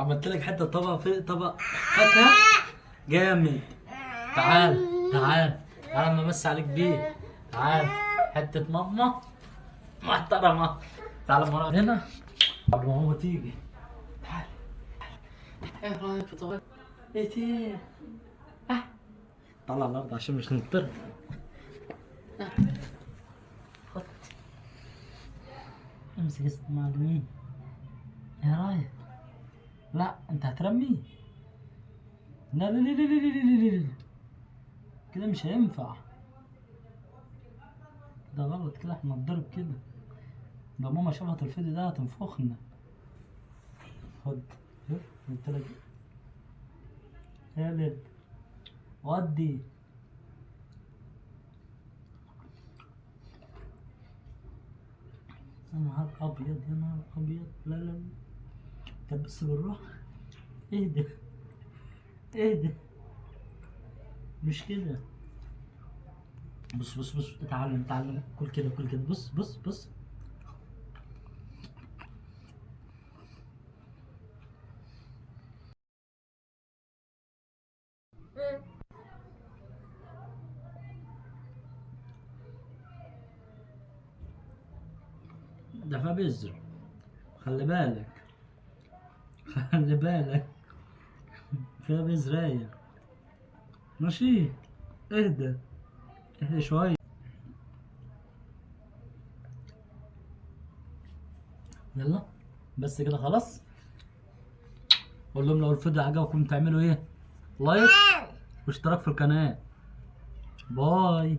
عملت لك حته طبق في طبق فاكهه جامد. تعال تعال تعال اما امسي عليك بيه. تعال حته ماما محترمه. تعال اما نقعد هنا قبل ما هو تيجي. تعال. ايه رايك في طبق؟ ايه تي؟ طلع الارض عشان مش نضطر. خد امسك المعلمين. ايه رايك؟ لا انت هترمي. لا لا لا لا لا لا لا لا. كده مش هينفع. ده غلط كده، احنا نضرب كده. لو ماما شافت الفيديو ده هتنفخنا. خد شوف قلت لك يا ليل ودي. يا نهار ابيض يا نهار ابيض. لا لا لا. طب بس بالراحه. اهدى اهدى. مش كده. بص بص بص اتعلم اتعلم. كل كده كل كده. بص بص بص. ده فبزر. خلي بالك. خلي بالك. فيها بزراية. ماشي. اهدى. اهدى شوية. يلا بس كده خلاص. قول لهم لو الفيديو عجبكم تعملوا ايه؟ لايك واشتراك في القناة. باي.